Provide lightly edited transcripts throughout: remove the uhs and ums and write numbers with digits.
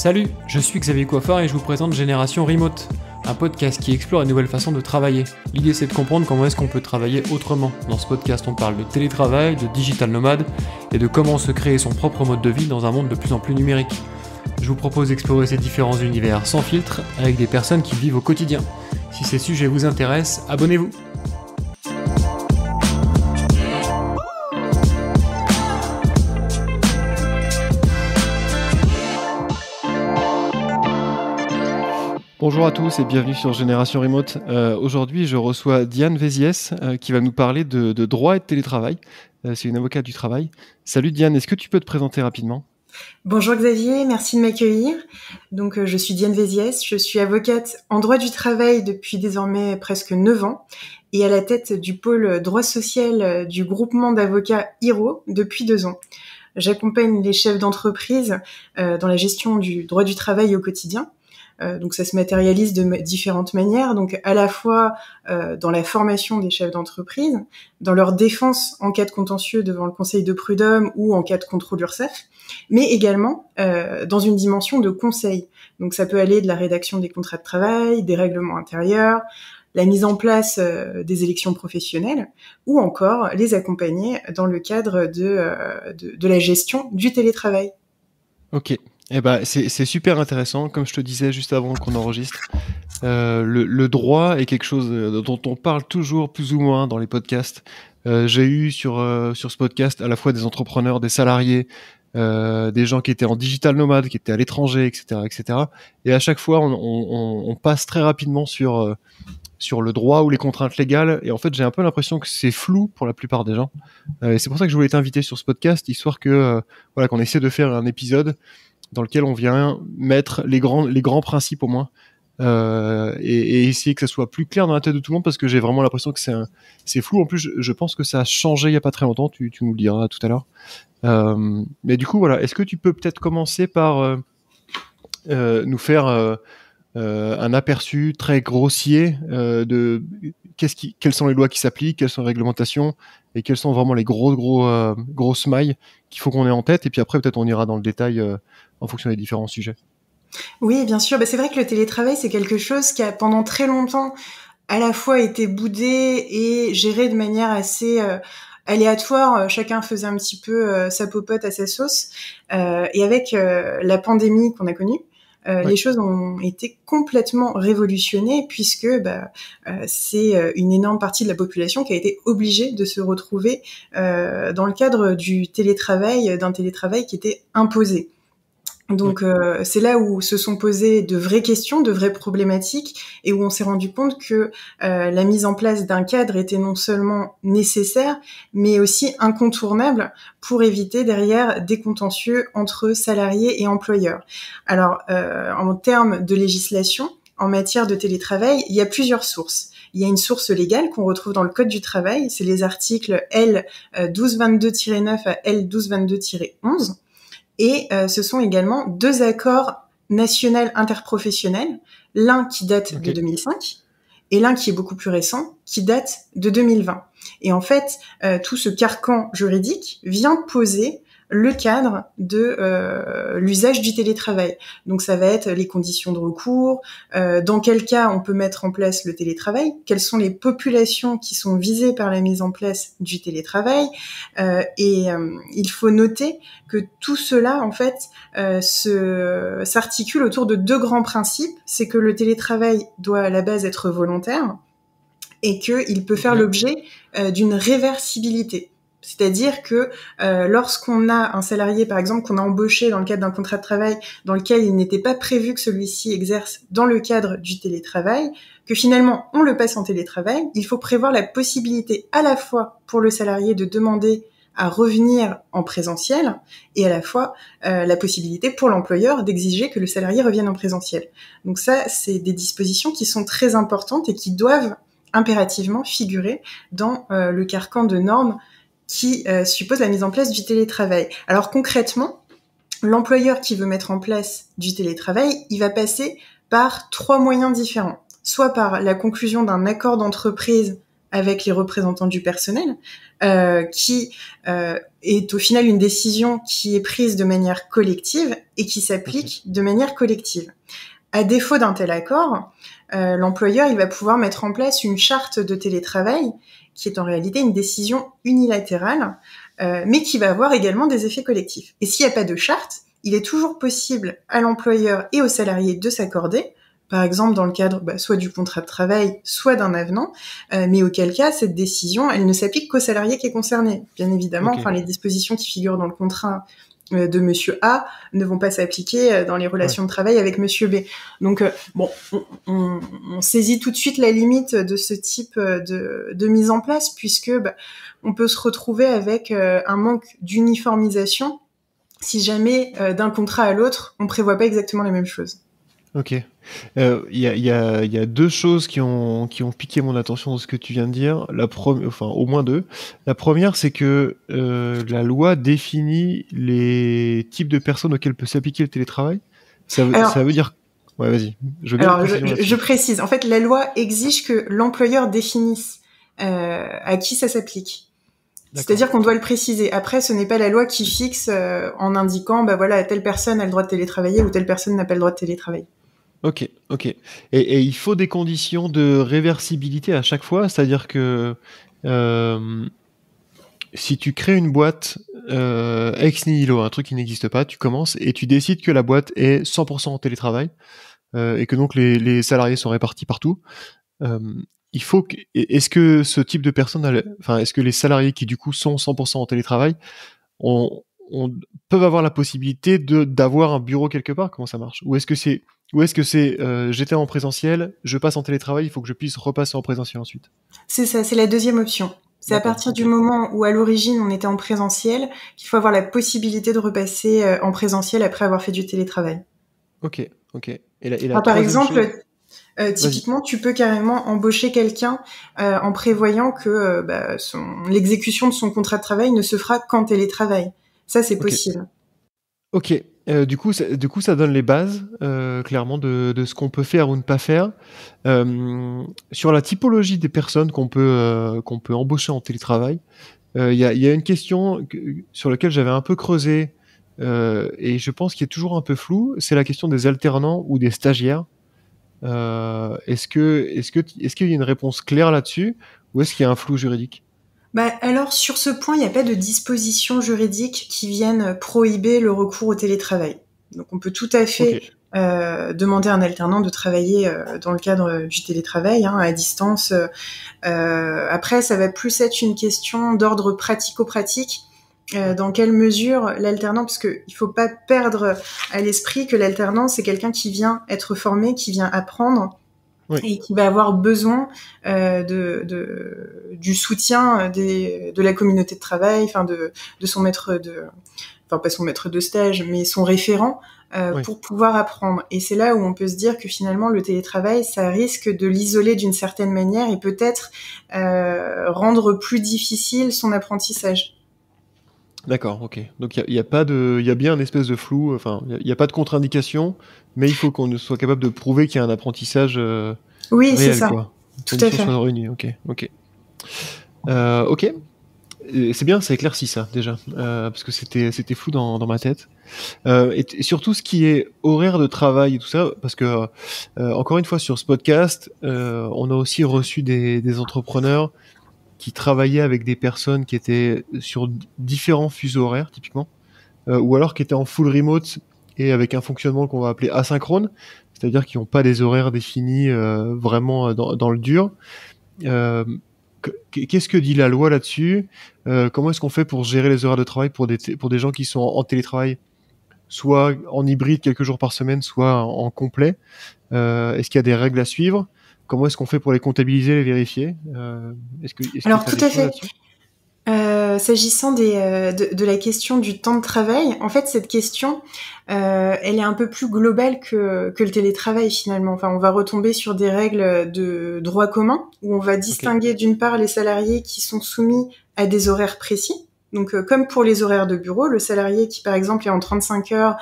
Salut, je suis Xavier Coiffard et je vous présente Génération Remote, un podcast qui explore une nouvelle façon de travailler. L'idée c'est de comprendre comment est-ce qu'on peut travailler autrement. Dans ce podcast on parle de télétravail, de digital nomade et de comment se créer son propre mode de vie dans un monde de plus en plus numérique. Je vous propose d'explorer ces différents univers sans filtre avec des personnes qui vivent au quotidien. Si ces sujets vous intéressent, abonnez-vous. Bonjour à tous et bienvenue sur Génération Remote. Aujourd'hui, je reçois Diane Véziès qui va nous parler de droit et de télétravail. C'est une avocate du travail. Salut Diane, est-ce que tu peux te présenter rapidement ? Bonjour Xavier, merci de m'accueillir. Donc, je suis Diane Véziès, je suis avocate en droit du travail depuis désormais presque 9 ans et à la tête du pôle droit social du groupement d'avocats IRO depuis 2 ans. J'accompagne les chefs d'entreprise dans la gestion du droit du travail au quotidien. Donc ça se matérialise de différentes manières, donc à la fois dans la formation des chefs d'entreprise, dans leur défense en cas de contentieux devant le conseil de prud'homme ou en cas de contrôle URSSAF, mais également dans une dimension de conseil. Donc ça peut aller de la rédaction des contrats de travail, des règlements intérieurs, la mise en place des élections professionnelles, ou encore les accompagner dans le cadre de la gestion du télétravail. Ok. Eh ben, c'est super intéressant, comme je te disais juste avant qu'on enregistre. Le droit est quelque chose dont on parle toujours plus ou moins dans les podcasts. J'ai eu sur ce podcast à la fois des entrepreneurs, des salariés, des gens qui étaient en digital nomade, qui étaient à l'étranger, etc., etc. Et à chaque fois, on passe très rapidement sur le droit ou les contraintes légales. Et en fait, j'ai un peu l'impression que c'est flou pour la plupart des gens. Et c'est pour ça que je voulais t'inviter sur ce podcast, histoire que qu'on essaie de faire un épisode dans lequel on vient mettre les grands principes au moins, et essayer que ça soit plus clair dans la tête de tout le monde, parce que j'ai vraiment l'impression que c'est flou. En plus, je pense que ça a changé il y a pas très longtemps, tu nous le diras tout à l'heure. Mais du coup, voilà, est-ce que tu peux peut-être commencer par nous faire un aperçu très grossier de quelles sont les lois qui s'appliquent, quelles sont les réglementations, et quelles sont vraiment les grosses mailles qu'il faut qu'on ait en tête, et puis après peut-être on ira dans le détail en fonction des différents sujets. Oui, bien sûr. C'est vrai que le télétravail, c'est quelque chose qui a pendant très longtemps à la fois été boudé et géré de manière assez aléatoire. Chacun faisait un petit peu sa popote à sa sauce. Et avec la pandémie qu'on a connue, les choses ont été complètement révolutionnées, puisque c'est une énorme partie de la population qui a été obligée de se retrouver dans le cadre du télétravail, d'un télétravail qui était imposé. Donc c'est là où se sont posées de vraies questions, de vraies problématiques, et où on s'est rendu compte que la mise en place d'un cadre était non seulement nécessaire, mais aussi incontournable pour éviter derrière des contentieux entre salariés et employeurs. Alors en termes de législation, en matière de télétravail, il y a plusieurs sources. Il y a une source légale qu'on retrouve dans le Code du travail, c'est les articles L 1222-9 à L 1222-11. Et ce sont également 2 accords nationaux interprofessionnels, l'un qui date de 2005 et l'un qui est beaucoup plus récent, qui date de 2020. Et en fait, tout ce carcan juridique vient poser le cadre de l'usage du télétravail. Donc ça va être les conditions de recours, dans quel cas on peut mettre en place le télétravail, quelles sont les populations qui sont visées par la mise en place du télétravail, et il faut noter que tout cela en fait s'articule autour de 2 grands principes. C'est que le télétravail doit à la base être volontaire et qu'il peut faire l'objet d'une réversibilité. C'est-à-dire que lorsqu'on a un salarié, par exemple, qu'on a embauché dans le cadre d'un contrat de travail dans lequel il n'était pas prévu que celui-ci exerce dans le cadre du télétravail, que finalement on le passe en télétravail, il faut prévoir la possibilité à la fois pour le salarié de demander à revenir en présentiel, et à la fois la possibilité pour l'employeur d'exiger que le salarié revienne en présentiel. Donc ça, c'est des dispositions qui sont très importantes et qui doivent impérativement figurer dans le carcan de normes qui suppose la mise en place du télétravail. Alors concrètement, l'employeur qui veut mettre en place du télétravail, il va passer par 3 moyens différents. Soit par la conclusion d'un accord d'entreprise avec les représentants du personnel, qui est au final une décision qui est prise de manière collective et qui s'applique de manière collective. À défaut d'un tel accord, l'employeur il va pouvoir mettre en place une charte de télétravail qui est en réalité une décision unilatérale, mais qui va avoir également des effets collectifs. Et s'il n'y a pas de charte, il est toujours possible à l'employeur et aux salariés de s'accorder, par exemple dans le cadre soit du contrat de travail, soit d'un avenant, mais auquel cas cette décision, elle ne s'applique qu'au salarié qui est concerné. Bien évidemment, les dispositions qui figurent dans le contrat de Monsieur A ne vont pas s'appliquer dans les relations de travail avec Monsieur B. Donc, on saisit tout de suite la limite de ce type de mise en place, puisque on peut se retrouver avec un manque d'uniformisation si jamais d'un contrat à l'autre, on prévoit pas exactement les mêmes choses. Ok. Il y a deux choses qui ont piqué mon attention dans ce que tu viens de dire. Au moins deux. La première, c'est que la loi définit les types de personnes auxquelles peut s'appliquer le télétravail. Ça veut dire... Ouais, vas-y. Je précise. En fait, la loi exige que l'employeur définisse à qui ça s'applique. D'accord. C'est-à-dire qu'on doit le préciser. Après, ce n'est pas la loi qui fixe en indiquant, telle personne a le droit de télétravailler ou telle personne n'a pas le droit de télétravailler. Ok. Et il faut des conditions de réversibilité à chaque fois, c'est-à-dire que si tu crées une boîte ex nihilo, un truc qui n'existe pas, tu commences et tu décides que la boîte est 100% en télétravail et que donc les salariés sont répartis partout. Est-ce que ce type de personnes, est-ce que les salariés qui du coup sont 100% en télétravail peuvent avoir la possibilité d'avoir un bureau quelque part? Comment ça marche? Ou est-ce que c'est j'étais en présentiel, je passe en télétravail, il faut que je puisse repasser en présentiel ensuite? C'est ça, c'est la deuxième option. C'est à partir du moment où à l'origine on était en présentiel qu'il faut avoir la possibilité de repasser en présentiel après avoir fait du télétravail. Ok. Par exemple, typiquement, tu peux carrément embaucher quelqu'un en prévoyant que l'exécution de son contrat de travail ne se fera qu'en télétravail. Ça, c'est possible. Ok. Du coup, ça donne les bases, clairement, de ce qu'on peut faire ou ne pas faire. Sur la typologie des personnes qu'on peut embaucher en télétravail, il y a une question sur laquelle j'avais un peu creusé et je pense qu'il est toujours un peu flou. C'est la question des alternants ou des stagiaires. Est-ce qu'il y a une réponse claire là-dessus ou est-ce qu'il y a un flou juridique? Alors, sur ce point, il n'y a pas de dispositions juridiques qui viennent prohiber le recours au télétravail. Donc, on peut tout à fait demander à un alternant de travailler dans le cadre du télétravail, à distance. Après, ça va plus être une question d'ordre pratico-pratique. Dans quelle mesure l'alternant, parce que il faut pas perdre à l'esprit que l'alternant, c'est quelqu'un qui vient être formé, qui vient apprendre. Oui. Et qui va avoir besoin du soutien de la communauté de travail, de son maître pas son maître de stage, mais son référent pour pouvoir apprendre. Et c'est là où on peut se dire que finalement le télétravail, ça risque de l'isoler d'une certaine manière et peut-être rendre plus difficile son apprentissage. D'accord, ok. Donc il y a bien une espèce de flou. Il y a pas de contre-indication, mais il faut qu'on soit capable de prouver qu'il y a un apprentissage oui, réel, c'est ça. quoi. Tout à fait. Ok. C'est bien, ça éclaircit ça déjà, parce que c'était flou dans ma tête. Et surtout ce qui est horaire de travail et tout ça, parce que encore une fois sur ce podcast, on a aussi reçu des entrepreneurs qui travaillaient avec des personnes qui étaient sur différents fuseaux horaires typiquement, ou alors qui étaient en full remote et avec un fonctionnement qu'on va appeler asynchrone, c'est-à-dire qui n'ont pas des horaires définis vraiment dans le dur. Qu'est-ce que dit la loi là-dessus? Comment est-ce qu'on fait pour gérer les horaires de travail pour des gens qui sont en télétravail, soit en hybride quelques jours par semaine, soit en complet? Est-ce qu'il y a des règles à suivre? Comment est-ce qu'on fait pour les comptabiliser, les vérifier? Alors tout à fait. S'agissant de la question du temps de travail, en fait cette question, elle est un peu plus globale que le télétravail finalement. Enfin, on va retomber sur des règles de droit commun où on va distinguer d'une part les salariés qui sont soumis à des horaires précis. Donc, comme pour les horaires de bureau, le salarié qui, par exemple, est en 35 heures,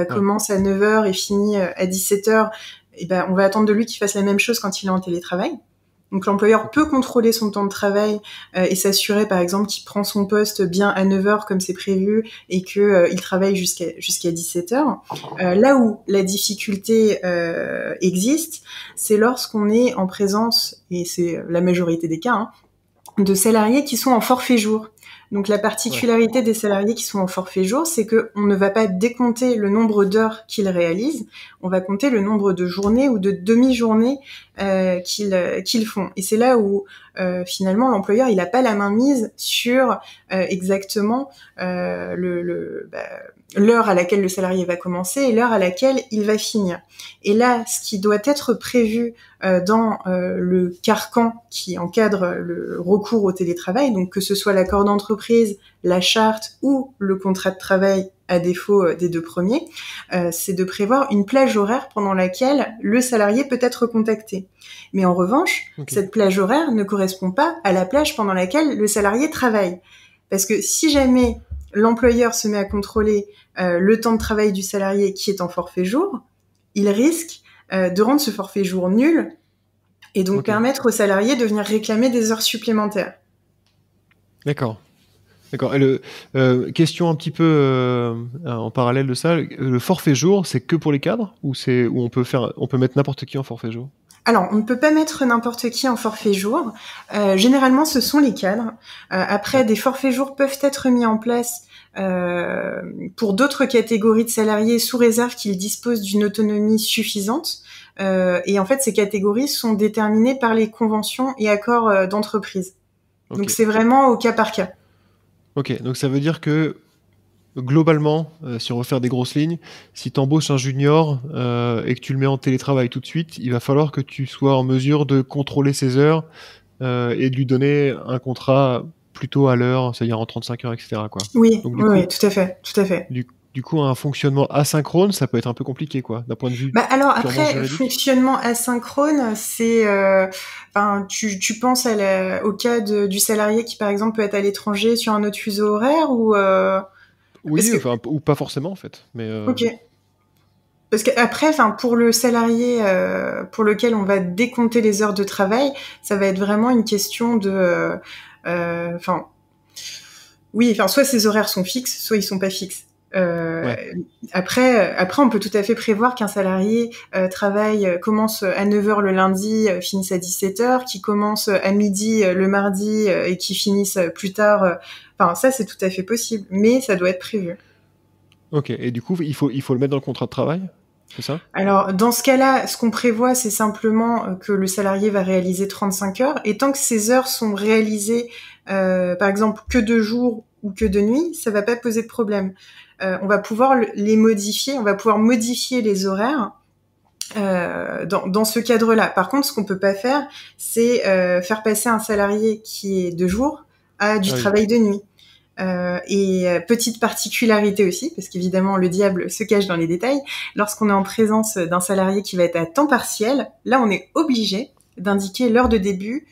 commence à 9 heures et finit à 17 heures, on va attendre de lui qu'il fasse la même chose quand il est en télétravail. Donc l'employeur peut contrôler son temps de travail et s'assurer par exemple qu'il prend son poste bien à 9 heures comme c'est prévu et que il travaille jusqu'à 17 heures. Là où la difficulté existe, c'est lorsqu'on est en présence, et c'est la majorité des cas, hein, de salariés qui sont en forfait jour. Donc la particularité des salariés qui sont en forfait jour, c'est que on ne va pas décompter le nombre d'heures qu'ils réalisent, on va compter le nombre de journées ou de demi-journées qu'ils font. Et c'est là où finalement l'employeur il n'a pas la main mise sur exactement l'heure à laquelle le salarié va commencer et l'heure à laquelle il va finir. Et là, ce qui doit être prévu dans le carcan qui encadre le recours au télétravail, donc que ce soit l'accord d'entreprise, la charte ou le contrat de travail à défaut des deux premiers, c'est de prévoir une plage horaire pendant laquelle le salarié peut être contacté. Mais en revanche, cette plage horaire ne correspond pas à la plage pendant laquelle le salarié travaille. Parce que si jamais l'employeur se met à contrôler le temps de travail du salarié qui est en forfait jour, il risque de rendre ce forfait jour nul et donc permettre au salarié de venir réclamer des heures supplémentaires. D'accord. Et question un petit peu en parallèle de ça, le forfait jour, c'est que pour les cadres ou on peut mettre n'importe qui en forfait jour? Alors, on ne peut pas mettre n'importe qui en forfait jour. Généralement, ce sont les cadres. Après, des forfaits jours peuvent être mis en place pour d'autres catégories de salariés sous réserve qu'ils disposent d'une autonomie suffisante. Et en fait, ces catégories sont déterminées par les conventions et accords d'entreprise. Donc, c'est vraiment au cas par cas. Ok, donc ça veut dire que globalement, si on veut faire des grosses lignes, si tu embauches un junior et que tu le mets en télétravail tout de suite, il va falloir que tu sois en mesure de contrôler ses heures et de lui donner un contrat plutôt à l'heure, c'est-à-dire en 35 heures, etc. Quoi. Oui, donc, oui, tout à fait. Du coup, un fonctionnement asynchrone, ça peut être un peu compliqué, quoi, d'un point de vue. Alors après, fonctionnement asynchrone, c'est, tu penses au cas du salarié qui, par exemple, peut être à l'étranger sur un autre fuseau horaire ou oui, ou pas forcément en fait. Mais Ok. Parce qu'après, pour le salarié pour lequel on va décompter les heures de travail, ça va être vraiment une question de, soit ses horaires sont fixes, soit ils sont pas fixes. Après, on peut tout à fait prévoir qu'un salarié commence à 9 heures le lundi, finisse à 17 heures, qui commence à midi le mardi et qui finisse plus tard. Ça, c'est tout à fait possible, mais ça doit être prévu. Ok, et du coup, il faut le mettre dans le contrat de travail, c'est ça ? Alors, dans ce cas-là, ce qu'on prévoit, c'est simplement que le salarié va réaliser 35 heures, et tant que ces heures sont réalisées, par exemple, que de jour ou que de nuit, ça va pas poser de problème. On va pouvoir les modifier, on va pouvoir modifier les horaires dans ce cadre-là. Par contre, ce qu'on peut pas faire, c'est faire passer un salarié qui est de jour à du travail de nuit. Et petite particularité aussi, parce qu'évidemment le diable se cache dans les détails, lorsqu'on est en présence d'un salarié qui va être à temps partiel, là on est obligé d'indiquer l'heure de début,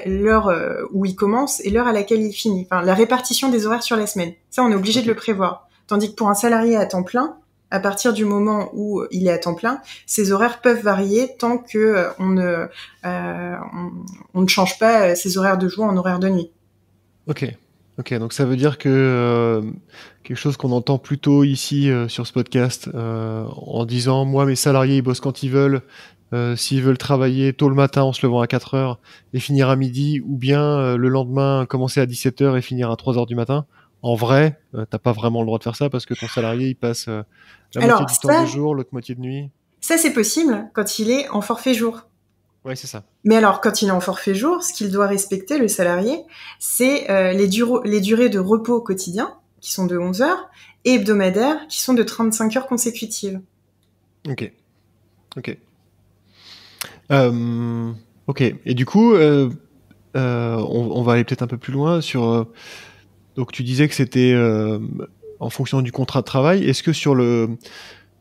l'heure où il commence et l'heure à laquelle il finit, la répartition des horaires sur la semaine. Ça on est obligé de le prévoir. Tandis que pour un salarié à temps plein, à partir du moment où il est à temps plein, ses horaires peuvent varier tant que on ne change pas ses horaires de jour en horaires de nuit. Ok, donc ça veut dire que quelque chose qu'on entend plutôt ici sur ce podcast, en disant moi mes salariés ils bossent quand ils veulent, s'ils veulent travailler tôt le matin en se levant à 4 heures et finir à midi, ou bien le lendemain commencer à 17 heures et finir à 3 heures du matin. En vrai, t'as pas vraiment le droit de faire ça parce que ton salarié il passe la moitié du temps de jour, l'autre moitié de nuit. Ça c'est possible quand il est en forfait jour. Ouais, c'est ça. Mais alors, quand il est en forfait jour, ce qu'il doit respecter, le salarié, c'est les durées de repos quotidien, qui sont de 11 heures, et hebdomadaires, qui sont de 35 heures consécutives. Ok. Et du coup, on va aller peut-être un peu plus loin sur... donc tu disais que c'était en fonction du contrat de travail. Est-ce que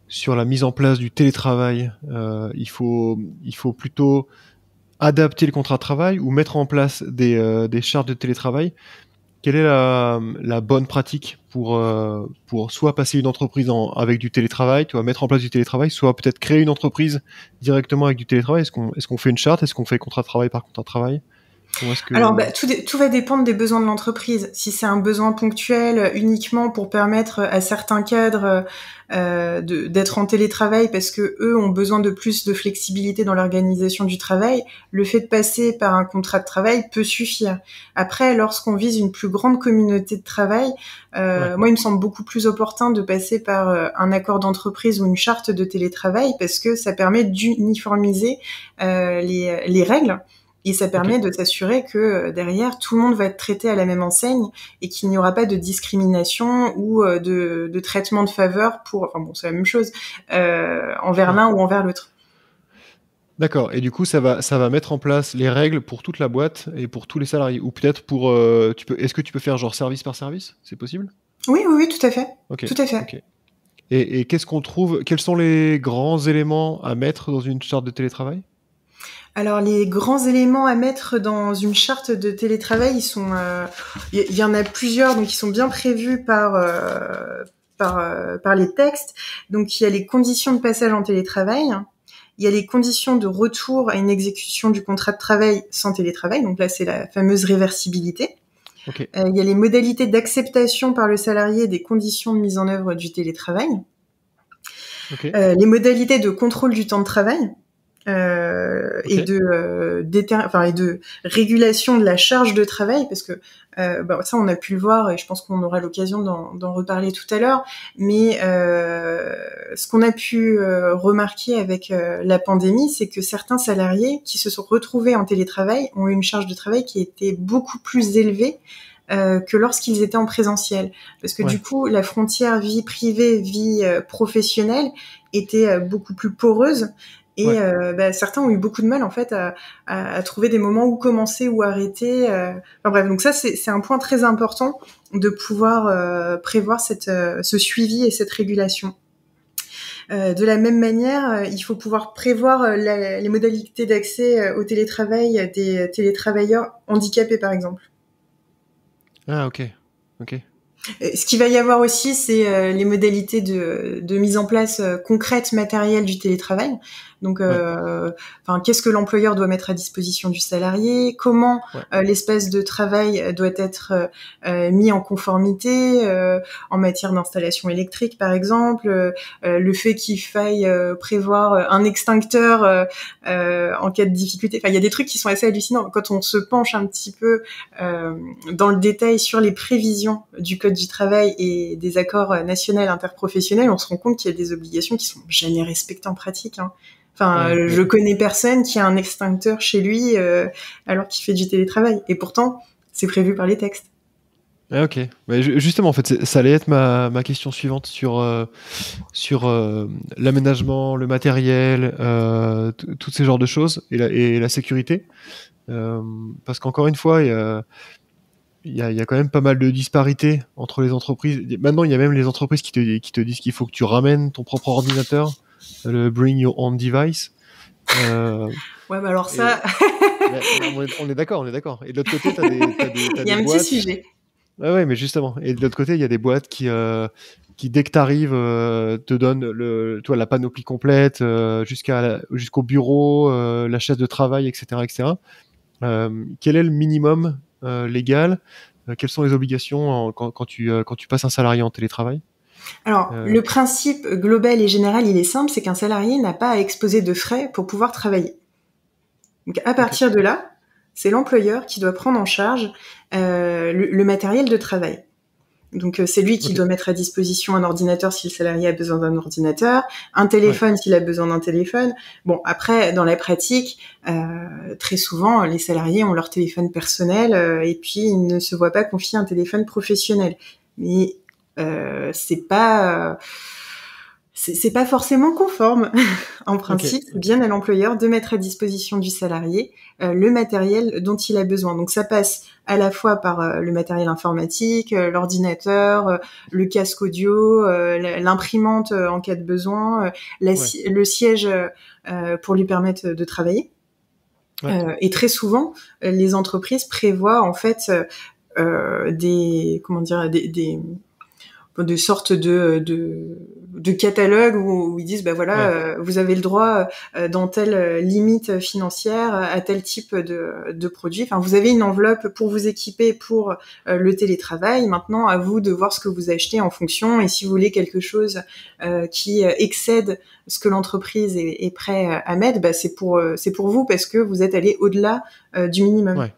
sur la mise en place du télétravail, il faut plutôt adapter le contrat de travail ou mettre en place des chartes de télétravail quelle est la bonne pratique pour soit passer une entreprise avec du télétravail, tu vois, mettre en place du télétravail, soit peut-être créer une entreprise directement avec du télétravail? Est-ce qu'on fait une charte? Est-ce qu'on fait contrat de travail par contrat de travail? Comment est-ce Alors, que... tout va dépendre des besoins de l'entreprise. Si c'est un besoin ponctuel, uniquement pour permettre à certains cadres d'être en télétravail parce que eux ont besoin de plus de flexibilité dans l'organisation du travail, le fait de passer par un contrat de travail peut suffire. Après, lorsqu'on vise une plus grande communauté de travail, moi, il me semble beaucoup plus opportun de passer par un accord d'entreprise ou une charte de télétravail parce que ça permet d'uniformiser les règles. Et ça permet de s'assurer que derrière, tout le monde va être traité à la même enseigne et qu'il n'y aura pas de discrimination ou de traitement de faveur enfin bon, c'est la même chose, envers l'un ou envers l'autre. D'accord. Et du coup, ça va mettre en place les règles pour toute la boîte et pour tous les salariés. Ou peut-être est-ce que tu peux faire genre service par service? C'est possible? Oui, tout à fait. Ok. Tout à fait. Ok. Et qu'est-ce qu'on trouve? Quels sont les grands éléments à mettre dans une charte de télétravail? Alors les grands éléments à mettre dans une charte de télétravail, il y en a plusieurs, donc ils sont bien prévus par les textes. Donc il y a les conditions de passage en télétravail, il y a les conditions de retour à une exécution du contrat de travail sans télétravail. Donc là c'est la fameuse réversibilité. Ok. Il y a les modalités d'acceptation par le salarié des conditions de mise en œuvre du télétravail. Ok. Les modalités de contrôle du temps de travail. Et de régulation de la charge de travail, parce que ça on a pu le voir et je pense qu'on aura l'occasion d'en reparler tout à l'heure, mais ce qu'on a pu remarquer avec la pandémie, c'est que certains salariés qui se sont retrouvés en télétravail ont eu une charge de travail qui était beaucoup plus élevée que lorsqu'ils étaient en présentiel, parce que du coup la frontière vie privée, vie professionnelle était beaucoup plus poreuse. Et certains ont eu beaucoup de mal en fait à trouver des moments où commencer ou arrêter. Enfin bref, donc ça c'est un point très important de pouvoir prévoir ce suivi et cette régulation. De la même manière, il faut pouvoir prévoir les modalités d'accès au télétravail des télétravailleurs handicapés par exemple. Ah ok. Ce qu'il va y avoir aussi, c'est les modalités de mise en place concrète matérielle du télétravail. Donc, qu'est-ce que l'employeur doit mettre à disposition du salarié? Comment l'espace de travail doit être mis en conformité en matière d'installation électrique, par exemple. Le fait qu'il faille prévoir un extincteur en cas de difficulté. Enfin, il y a des trucs qui sont assez hallucinants. Quand on se penche un petit peu dans le détail sur les prévisions du Code du travail et des accords nationaux interprofessionnels, on se rend compte qu'il y a des obligations qui sont jamais respectées en pratique. Je connais personne qui a un extincteur chez lui alors qu'il fait du télétravail. Et pourtant, c'est prévu par les textes. Ah, ok. Mais justement, en fait, ça allait être ma question suivante sur l'aménagement, le matériel, tous ces genres de choses et la sécurité. Parce qu'encore une fois, il y a quand même pas mal de disparités entre les entreprises. Maintenant, il y a même les entreprises qui te disent qu'il faut que tu ramènes ton propre ordinateur, le bring your own device. Alors ça... on est d'accord. Et de l'autre côté, t'as des il y a un boîtes... petit sujet. Ouais, mais justement. Et de l'autre côté, il y a des boîtes qui dès que t'arrives, te donnent la panoplie complète, jusqu'au bureau, la chaise de travail, etc., etc. Quel est le minimum légal? Quelles sont les obligations quand tu passes un salarié en télétravail? Alors, le principe global et général, il est simple, c'est qu'un salarié n'a pas à exposer de frais pour pouvoir travailler. Donc, à partir de là, c'est l'employeur qui doit prendre en charge le matériel de travail. Donc, c'est lui qui doit mettre à disposition un ordinateur si le salarié a besoin d'un ordinateur, un téléphone s'il a besoin d'un téléphone. Bon, après, dans la pratique, très souvent, les salariés ont leur téléphone personnel et puis ils ne se voient pas confier un téléphone professionnel. Mais c'est pas forcément conforme. En principe, c'est bien à l'employeur de mettre à disposition du salarié le matériel dont il a besoin. Donc ça passe à la fois par le matériel informatique, l'ordinateur, le casque audio, l'imprimante en cas de besoin, le siège pour lui permettre de travailler. Et très souvent, les entreprises prévoient en fait de sortes de catalogues où ils disent vous avez le droit dans telle limite financière à tel type de produit. Enfin, vous avez une enveloppe pour vous équiper pour le télétravail. Maintenant, à vous de voir ce que vous achetez en fonction. Et si vous voulez quelque chose qui excède ce que l'entreprise est prêt à mettre, c'est pour vous parce que vous êtes allé au-delà du minimum. Ouais.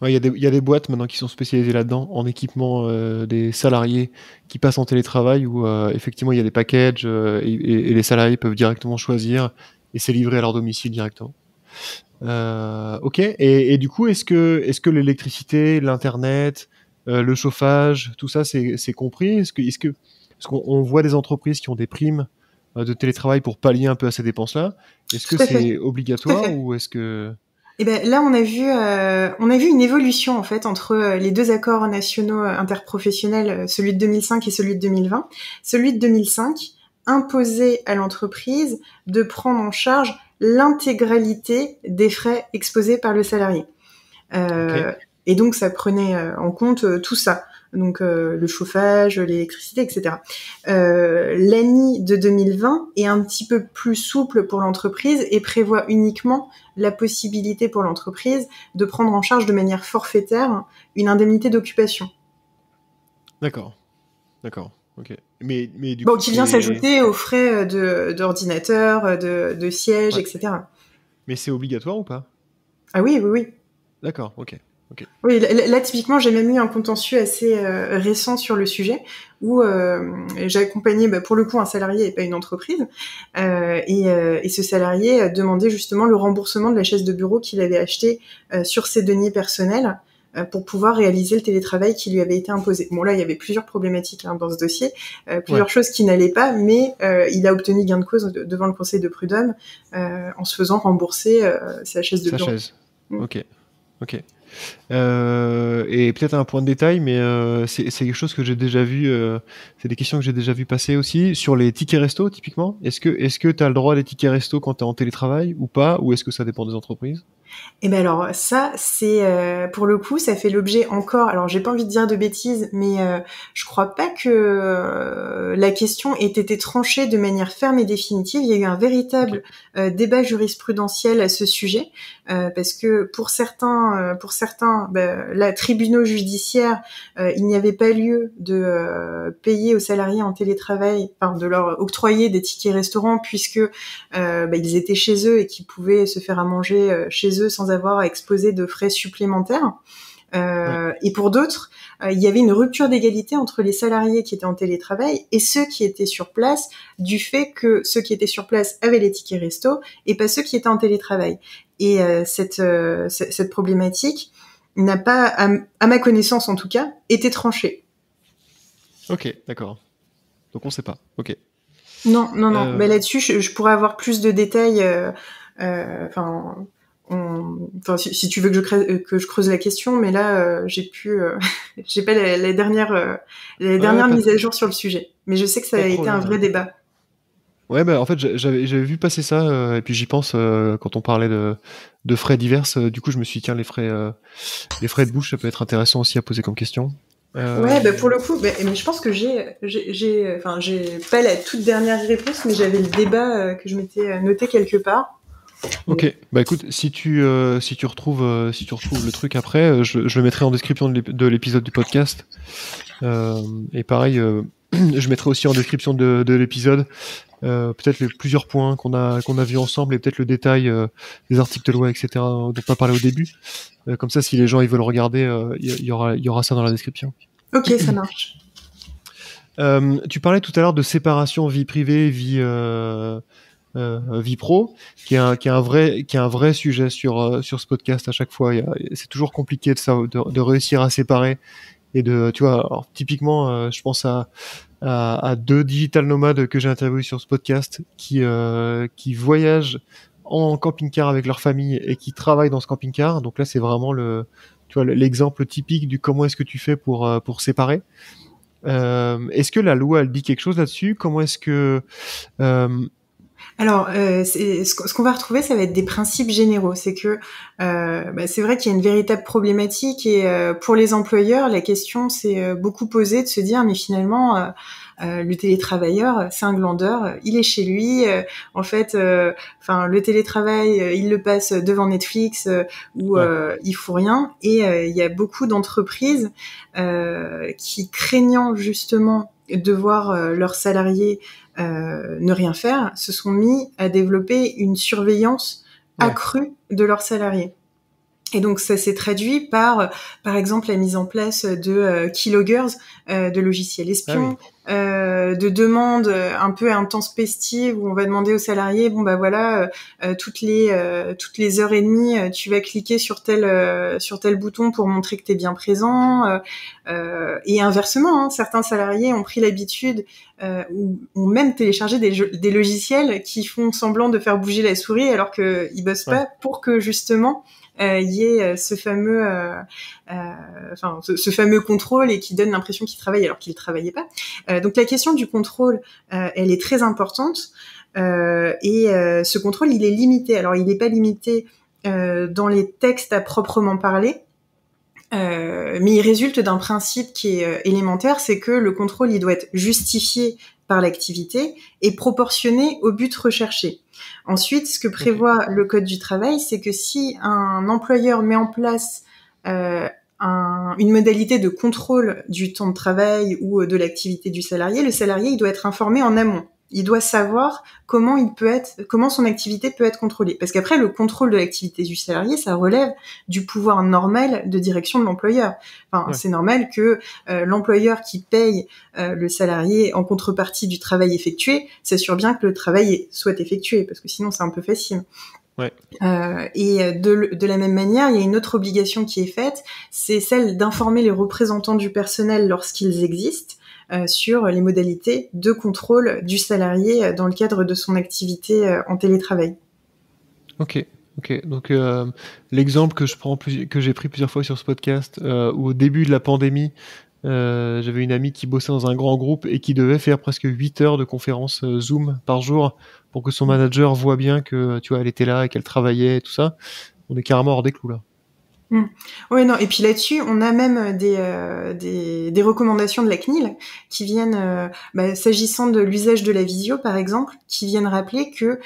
Ouais, il y a des boîtes maintenant qui sont spécialisées là-dedans, en équipement des salariés qui passent en télétravail, où effectivement il y a des packages et les salariés peuvent directement choisir et c'est livré à leur domicile directement. Ok, et du coup, est-ce que l'électricité, l'internet, le chauffage, tout ça c'est compris? Est-ce qu'on voit des entreprises qui ont des primes de télétravail pour pallier un peu à ces dépenses-là? Est-ce que Tout à fait. c'est Tout à obligatoire fait. ou est-ce que... Et là on a vu une évolution en fait entre les deux accords nationaux interprofessionnels, celui de 2005 et celui de 2020. Celui de 2005 imposait à l'entreprise de prendre en charge l'intégralité des frais exposés par le salarié. Ok. Et donc ça prenait en compte tout ça. Donc le chauffage, l'électricité, etc. L'ANI de 2020 est un petit peu plus souple pour l'entreprise et prévoit uniquement la possibilité pour l'entreprise de prendre en charge de manière forfaitaire une indemnité d'occupation. D'accord. Ok. Mais du Bon, coup, qui vient c'est... s'ajouter aux frais d'ordinateur, de siège, Ouais. etc. Mais c'est obligatoire ou pas? Ah oui, oui, oui. D'accord, ok. Oui, là, typiquement, j'ai même eu un contentieux assez récent sur le sujet où j'ai accompagné, pour le coup, un salarié et pas une entreprise. Et ce salarié demandait justement le remboursement de la chaise de bureau qu'il avait achetée sur ses deniers personnels pour pouvoir réaliser le télétravail qui lui avait été imposé. Bon, là, il y avait plusieurs problématiques dans ce dossier, plusieurs Ouais, choses qui n'allaient pas, mais il a obtenu gain de cause devant le conseil de prud'homme en se faisant rembourser sa chaise de sa bureau. chaise. Ok. Et peut-être un point de détail, mais c'est quelque chose que j'ai déjà vu, c'est des questions que j'ai déjà vu passer aussi, sur les tickets resto, typiquement. Est-ce que tu as le droit à des tickets resto quand tu es en télétravail ou pas, ou est-ce que ça dépend des entreprises? Et alors ça, c'est pour le coup, ça fait l'objet encore. Alors j'ai pas envie de dire de bêtises, mais je crois pas que la question ait été tranchée de manière ferme et définitive. Il y a eu un Ok. véritable débat jurisprudentiel à ce sujet, parce que pour certains, la tribunaux judiciaires, il n'y avait pas lieu de payer aux salariés en télétravail, enfin de leur octroyer des tickets restaurants, puisque ils étaient chez eux et qu'ils pouvaient se faire à manger chez eux sans avoir à exposer de frais supplémentaires. Ouais. Et pour d'autres, il y avait une rupture d'égalité entre les salariés qui étaient en télétravail et ceux qui étaient sur place, du fait que ceux qui étaient sur place avaient les tickets resto et pas ceux qui étaient en télétravail. Et cette problématique n'a pas, à ma connaissance en tout cas, été tranchée. Ok, d'accord. Donc on sait pas. Ok. Non, non, non. Euh, Mais là-dessus, je pourrais avoir plus de détails. Si tu veux que je creuse la question, mais là, j'ai pas les ouais, dernières mises à jour sur le sujet. Mais je sais que ça pas a de été un vrai problème. débat. Ouais, en fait, j'avais vu passer ça, et puis j'y pense quand on parlait de frais divers. Du coup, je me suis dit, tiens, les frais de bouche, ça peut être intéressant aussi à poser comme question. Ouais, Euh, pour le coup, mais je pense que j'ai pas la toute dernière réponse, mais j'avais le débat que je m'étais noté quelque part. Bon. Ok, écoute, si tu retrouves le truc après, je le mettrai en description de l'épisode du podcast. Et pareil, je mettrai aussi en description de l'épisode peut-être les plusieurs points qu'on a vus ensemble et peut-être le détail des articles de loi, etc. dont on a parlé au début. Comme ça, si les gens ils veulent regarder, il y aura ça dans la description. Ok, ça marche. Tu parlais tout à l'heure de séparation vie privée, vie pro, qui est un vrai sujet sur ce podcast à chaque fois. C'est toujours compliqué de réussir à séparer et tu vois, alors, typiquement, je pense à deux digital nomades que j'ai interviewés sur ce podcast qui voyagent en camping-car avec leur famille et qui travaillent dans ce camping-car. Donc là, c'est vraiment tu vois, l'exemple typique du comment est-ce que tu fais pour séparer. Est-ce que la loi, elle dit quelque chose là-dessus? Comment est-ce que Alors, ce qu'on va retrouver, ça va être des principes généraux. C'est que c'est vrai qu'il y a une véritable problématique et pour les employeurs, la question s'est beaucoup posée de se dire, mais finalement, le télétravailleur, c'est un glandeur, il est chez lui. En fait, le télétravail, il le passe devant Netflix où il faut rien. Et il y a beaucoup d'entreprises qui, craignant justement de voir leurs salariés ne rien faire, se sont mis à développer une surveillance accrue de leurs salariés. Et donc ça s'est traduit par exemple, la mise en place de keyloggers, de logiciels espions, de demandes un peu intempestives où on va demander aux salariés, toutes les heures et demie, tu vas cliquer sur tel bouton pour montrer que t'es bien présent. Et inversement, certains salariés ont pris l'habitude ou ont même téléchargé des logiciels qui font semblant de faire bouger la souris alors qu'ils bossent pas, pour que justement y ait ce fameux contrôle et qui donne l'impression qu'il travaille alors qu'il travaillait pas. Donc la question du contrôle, elle est très importante et ce contrôle, il est limité. Alors il n'est pas limité dans les textes à proprement parler, mais il résulte d'un principe qui est élémentaire, c'est que le contrôle, il doit être justifié par l'activité et proportionné au but recherché. Ensuite, ce que prévoit le Code du travail, c'est que si un employeur met en place une modalité de contrôle du temps de travail ou de l'activité du salarié, le salarié, il doit être informé en amont. Il doit savoir comment son activité peut être contrôlée. Parce qu'après, le contrôle de l'activité du salarié, ça relève du pouvoir normal de direction de l'employeur. C'est normal que l'employeur qui paye le salarié en contrepartie du travail effectué s'assure bien que le travail soit effectué, parce que sinon c'est un peu facile. Et de la même manière, il y a une autre obligation qui est faite, c'est celle d'informer les représentants du personnel lorsqu'ils existent sur les modalités de contrôle du salarié dans le cadre de son activité en télétravail. Ok. Donc l'exemple que j'ai pris plusieurs fois sur ce podcast, où au début de la pandémie, j'avais une amie qui bossait dans un grand groupe et qui devait faire presque 8 heures de conférence Zoom par jour pour que son manager voit bien que, tu vois, elle était là et qu'elle travaillait et tout ça. On est carrément hors des clous là. Oui, non. Et puis là-dessus, on a même des recommandations de la CNIL qui viennent, s'agissant de l'usage de la visio, par exemple, qui viennent rappeler que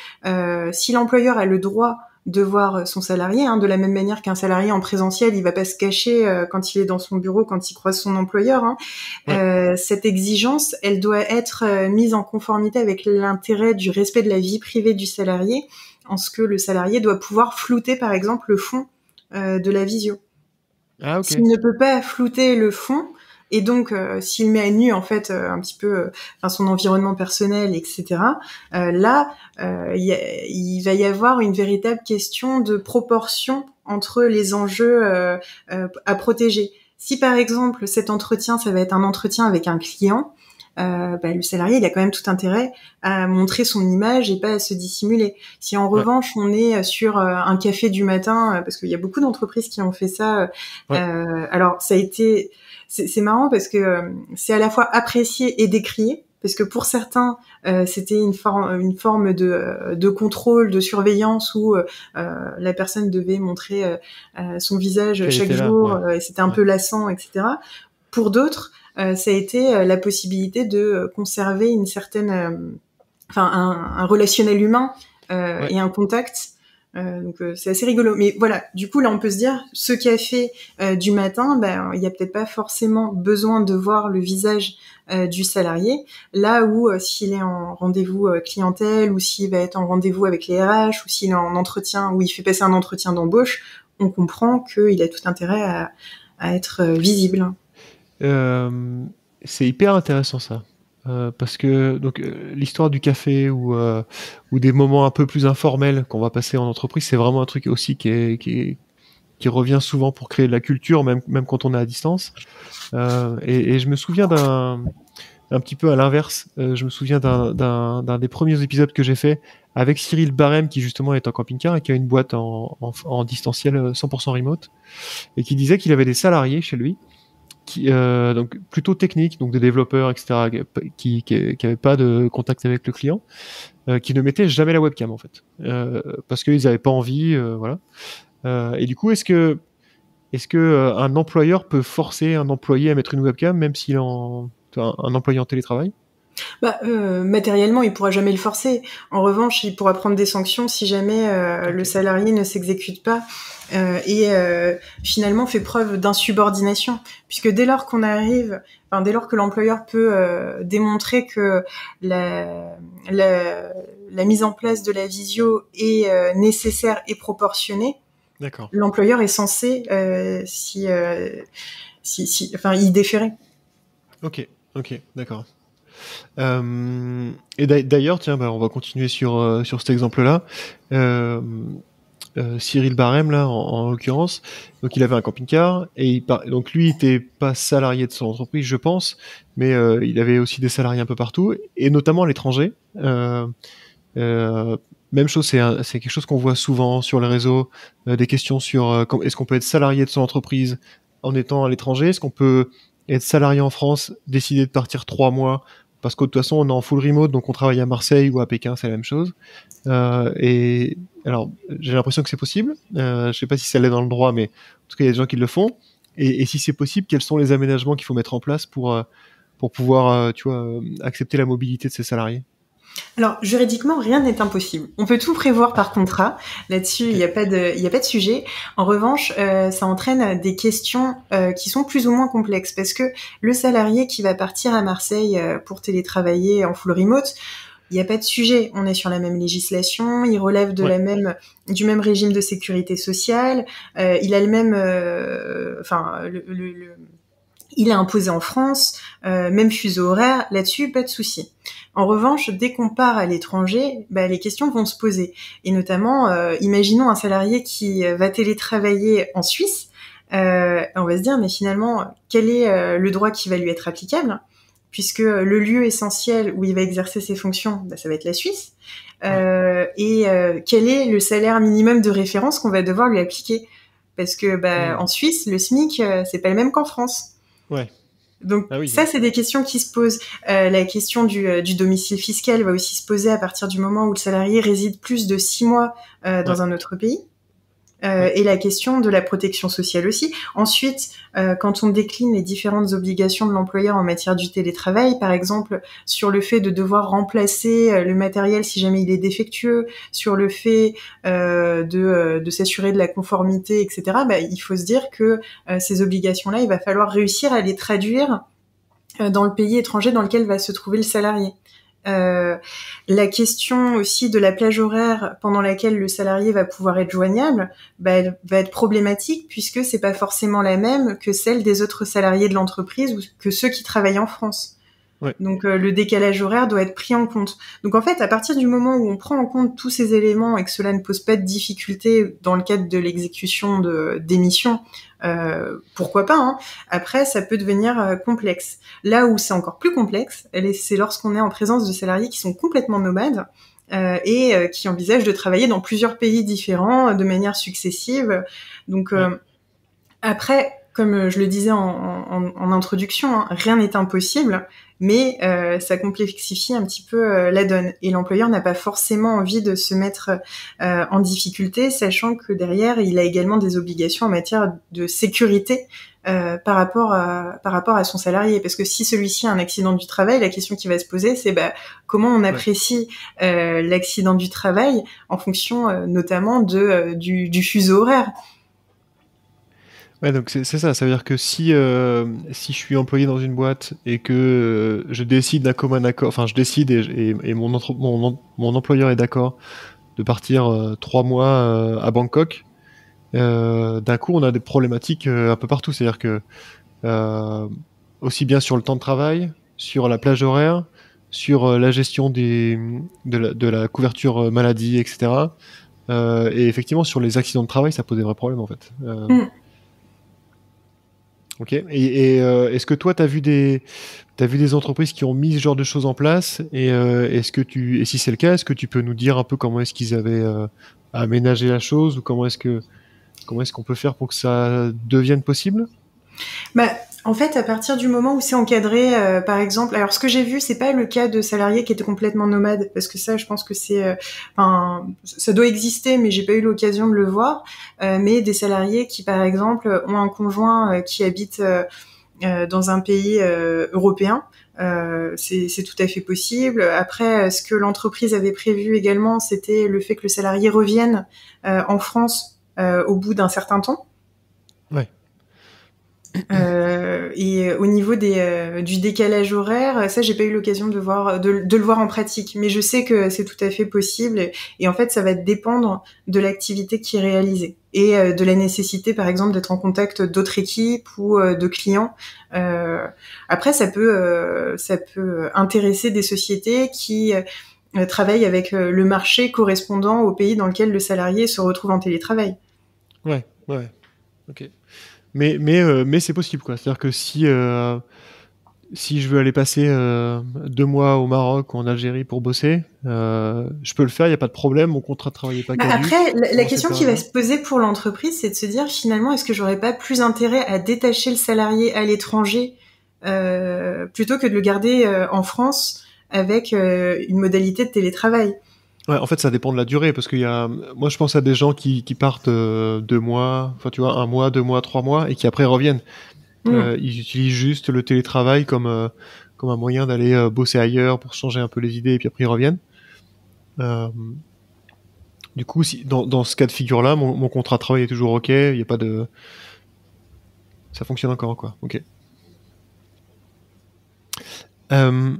si l'employeur a le droit de voir son salarié, de la même manière qu'un salarié en présentiel, il va pas se cacher quand il est dans son bureau, quand il croise son employeur. Cette exigence, elle doit être mise en conformité avec l'intérêt du respect de la vie privée du salarié, en ce que le salarié doit pouvoir flouter, par exemple, le fond de la visio. S'il ne peut pas flouter le fond, et donc s'il met à nu en fait un petit peu son environnement personnel, etc. Là, il va y avoir une véritable question de proportion entre les enjeux à protéger. Si par exemple cet entretien, ça va être un entretien avec un client, le salarié, il a quand même tout intérêt à montrer son image et pas à se dissimuler. Si en revanche on est sur un café du matin, parce qu'il y a beaucoup d'entreprises qui ont fait ça, alors ça a été, c'est marrant parce que c'est à la fois apprécié et décrié. Parce que pour certains, c'était une forme de contrôle, de surveillance où la personne devait montrer son visage chaque jour, et c'était un peu lassant, etc. Pour d'autres, ça a été la possibilité de conserver une certaine, un relationnel humain et un contact. Donc c'est assez rigolo. Mais voilà, du coup là on peut se dire, ce café du matin, il y a peut-être pas forcément besoin de voir le visage du salarié. Là où s'il est en rendez-vous clientèle, ou s'il va être en rendez-vous avec les RH, ou s'il est en entretien, ou il fait passer un entretien d'embauche, on comprend qu'il a tout intérêt à être visible. C'est hyper intéressant ça, parce que donc l'histoire du café ou des moments un peu plus informels qu'on va passer en entreprise, c'est vraiment un truc aussi qui revient souvent pour créer de la culture, même quand on est à distance. Et je me souviens un petit peu à l'inverse, je me souviens d'un des premiers épisodes que j'ai fait avec Cyril Barem, qui justement est en camping-car et qui a une boîte en distanciel 100% remote, et qui disait qu'il avait des salariés chez lui donc plutôt techniques, donc des développeurs, etc., qui avaient pas de contact avec le client, qui ne mettaient jamais la webcam en fait, parce qu'ils n'avaient pas envie, voilà. Et du coup, est-ce que un employeur peut forcer un employé à mettre une webcam, même s'il est un employé en télétravail? Matériellement, il pourra jamais le forcer. En revanche, il pourra prendre des sanctions si jamais le salarié ne s'exécute pas et finalement fait preuve d'insubordination. Puisque dès lors dès lors que l'employeur peut démontrer que la mise en place de la visio est nécessaire et proportionnée, D'accord. l'employeur est censé y déférer. Ok, d'accord. Et d'ailleurs, tiens, on va continuer sur cet exemple-là. Cyril Barème, là, en l'occurrence, donc il avait un camping-car et donc lui, il était pas salarié de son entreprise, je pense, mais il avait aussi des salariés un peu partout, et notamment à l'étranger. Même chose, c'est quelque chose qu'on voit souvent sur les réseaux, des questions sur est-ce qu'on peut être salarié de son entreprise en étant à l'étranger, est-ce qu'on peut être salarié en France, décider de partir 3 mois, parce que de toute façon on est en full remote, donc on travaille à Marseille ou à Pékin, c'est la même chose. Et alors j'ai l'impression que c'est possible, je sais pas si ça l'est dans le droit, mais en tout cas il y a des gens qui le font, et si c'est possible, quels sont les aménagements qu'il faut mettre en place pour pouvoir accepter la mobilité de ses salariés? Alors, juridiquement, rien n'est impossible. On peut tout prévoir par contrat. Là-dessus, il n'y a pas de sujet. En revanche, ça entraîne des questions qui sont plus ou moins complexes parce que le salarié qui va partir à Marseille pour télétravailler en full remote, il n'y a pas de sujet. On est sur la même législation, il relève du même régime de sécurité sociale, il a le même, il est imposé en France, même fuseau horaire, là-dessus, pas de souci. En revanche, dès qu'on part à l'étranger, les questions vont se poser. Et notamment, imaginons un salarié qui va télétravailler en Suisse, on va se dire, mais finalement, quel est le droit qui va lui être applicable ? Puisque le lieu essentiel où il va exercer ses fonctions, ça va être la Suisse. Et quel est le salaire minimum de référence qu'on va devoir lui appliquer ? Parce que en Suisse, le SMIC, c'est pas le même qu'en France. Ouais. Donc ça, c'est des questions qui se posent. La question du domicile fiscal va aussi se poser à partir du moment où le salarié réside plus de 6 mois dans un autre pays. Et la question de la protection sociale aussi. Ensuite, quand on décline les différentes obligations de l'employeur en matière du télétravail, par exemple sur le fait de devoir remplacer le matériel si jamais il est défectueux, sur le fait de s'assurer de la conformité, etc., il faut se dire que ces obligations-là, il va falloir réussir à les traduire dans le pays étranger dans lequel va se trouver le salarié. La question aussi de la plage horaire pendant laquelle le salarié va pouvoir être joignable, elle va être problématique puisque c'est pas forcément la même que celle des autres salariés de l'entreprise ou que ceux qui travaillent en France. Ouais. Donc le décalage horaire doit être pris en compte. Donc en fait, à partir du moment où on prend en compte tous ces éléments et que cela ne pose pas de difficulté dans le cadre de l'exécution des missions, pourquoi pas, hein. Après, ça peut devenir complexe. Là où c'est encore plus complexe, c'est lorsqu'on est en présence de salariés qui sont complètement nomades et qui envisagent de travailler dans plusieurs pays différents de manière successive. Donc après, comme je le disais en introduction, hein, rien n'est impossible, mais ça complexifie un petit peu la donne. Et l'employeur n'a pas forcément envie de se mettre en difficulté, sachant que derrière, il a également des obligations en matière de sécurité par rapport à son salarié. Parce que si celui-ci a un accident du travail, la question qui va se poser, c'est comment on apprécie l'accident du travail en fonction notamment du fuseau horaire. Ouais, donc c'est ça. Ça veut dire que si je suis employé dans une boîte et que je décide d'un commun accord, enfin je décide et mon employeur est d'accord de partir 3 mois à Bangkok, d'un coup on a des problématiques un peu partout. C'est-à-dire que aussi bien sur le temps de travail, sur la plage horaire, sur la gestion de la couverture maladie, etc. Et effectivement sur les accidents de travail, ça pose des vrais problèmes en fait. Ok. Et est-ce que toi, t'as vu des entreprises qui ont mis ce genre de choses en place et si c'est le cas, est-ce que tu peux nous dire un peu comment est-ce qu'ils avaient aménagé la chose ou comment est-ce qu'on peut faire pour que ça devienne possible ? En fait, à partir du moment où c'est encadré, par exemple, alors ce que j'ai vu, c'est pas le cas de salariés qui étaient complètement nomades, parce que ça, je pense que enfin, ça doit exister, mais j'ai pas eu l'occasion de le voir. Mais des salariés qui, par exemple, ont un conjoint qui habite dans un pays européen. C'est tout à fait possible. Après, ce que l'entreprise avait prévu également, c'était le fait que le salarié revienne en France au bout d'un certain temps. Ouais. Et au niveau du décalage horaire, ça j'ai pas eu l'occasion de le voir en pratique, mais je sais que c'est tout à fait possible. Et en fait, ça va dépendre de l'activité qui est réalisée et de la nécessité, par exemple, d'être en contact d'autres équipes ou de clients. Après, ça peut intéresser des sociétés qui travaillent avec le marché correspondant au pays dans lequel le salarié se retrouve en télétravail. Ouais, ouais, ok. Mais c'est possible, quoi. C'est-à-dire que si je veux aller passer 2 mois au Maroc ou en Algérie pour bosser, je peux le faire, il n'y a pas de problème, mon contrat de travail n'est pas caduc. Après, la Pendant cette question qui va période-là. se poser pour l'entreprise, c'est de se dire finalement, est-ce que j'aurais pas plus intérêt à détacher le salarié à l'étranger plutôt que de le garder en France avec une modalité de télétravail? Ouais, en fait, ça dépend de la durée, parce moi, je pense à des gens qui partent 2 mois, enfin, tu vois, 1 mois, 2 mois, 3 mois, et qui après reviennent. Hmm. Ils utilisent juste le télétravail comme un moyen d'aller bosser ailleurs pour changer un peu les idées, et puis après ils reviennent. Euh, du coup, dans ce cas de figure-là, mon contrat de travail est toujours ok, il y a pas de, ça fonctionne encore, quoi. Ok. Euh,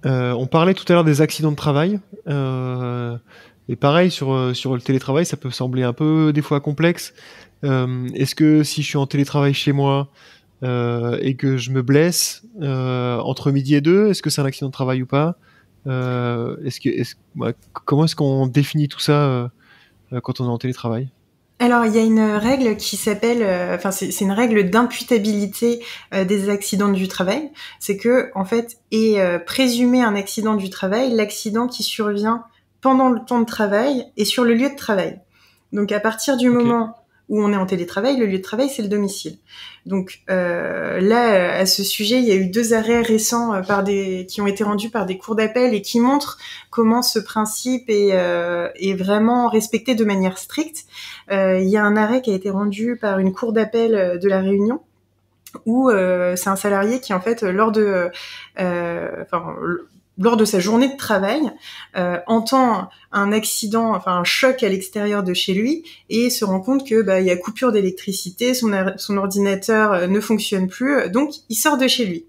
on parlait tout à l'heure des accidents de travail. Et pareil, sur le télétravail, ça peut sembler un peu des fois complexe. Est-ce que si je suis en télétravail chez moi et que je me blesse entre midi et 2, est-ce que c'est un accident de travail ou pas? Comment est-ce qu'on définit tout ça quand on est en télétravail? Alors, il y a une règle qui s'appelle, enfin, c'est une règle d'imputabilité des accidents du travail. C'est que, en fait, est présumé un accident du travail, l'accident qui survient pendant le temps de travail et sur le lieu de travail. Donc, à partir du Ok, moment où on est en télétravail, le lieu de travail, c'est le domicile. Donc là, à ce sujet, il y a eu 2 arrêts récents qui ont été rendus par des cours d'appel et qui montrent comment ce principe est vraiment respecté de manière stricte. Il y a un arrêt qui a été rendu par une cour d'appel de la Réunion où c'est un salarié qui en fait lors de sa journée de travail, entend un accident, enfin un choc à l'extérieur de chez lui et se rend compte que il y a coupure d'électricité, son ordinateur ne fonctionne plus, donc il sort de chez lui.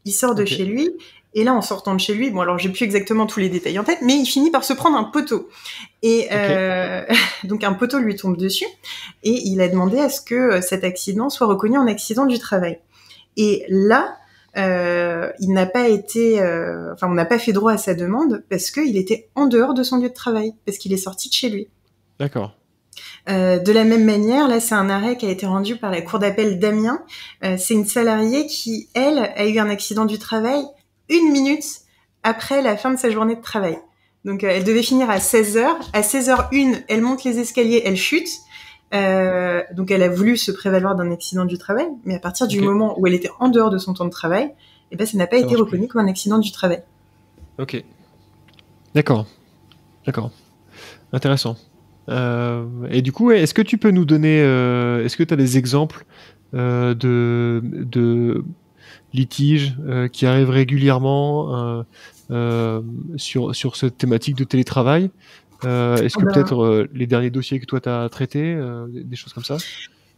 Il sort de ok, chez lui et là en sortant de chez lui, bon alors j'ai plus exactement tous les détails en tête, mais il finit par se prendre un poteau. Et ok, donc un poteau lui tombe dessus et il a demandé à ce que cet accident soit reconnu en accident du travail. Et là, il n'a pas été, on n'a pas fait droit à sa demande parce qu'il était en dehors de son lieu de travail, parce qu'il est sorti de chez lui. d'accord, De la même manière, là, c'est un arrêt qui a été rendu par la cour d'appel d'Amiens. C'est une salariée qui, elle, a eu un accident du travail 1 minute après la fin de sa journée de travail. Donc, elle devait finir à 16h. À 16h01, elle monte les escaliers, elle chute. Donc, elle a voulu se prévaloir d'un accident du travail, mais à partir du ok, moment où elle était en dehors de son temps de travail, eh ben, ça n'a pas ça été marche plus. reconnu comme un accident du travail. Ok, d'accord, d'accord, intéressant. Et du coup, ouais, est-ce que tu peux nous donner, est-ce que tu as des exemples de litiges qui arrivent régulièrement sur cette thématique de télétravail? Est-ce Ah que ben, peut-être les derniers dossiers que toi tu as traités, des choses comme ça?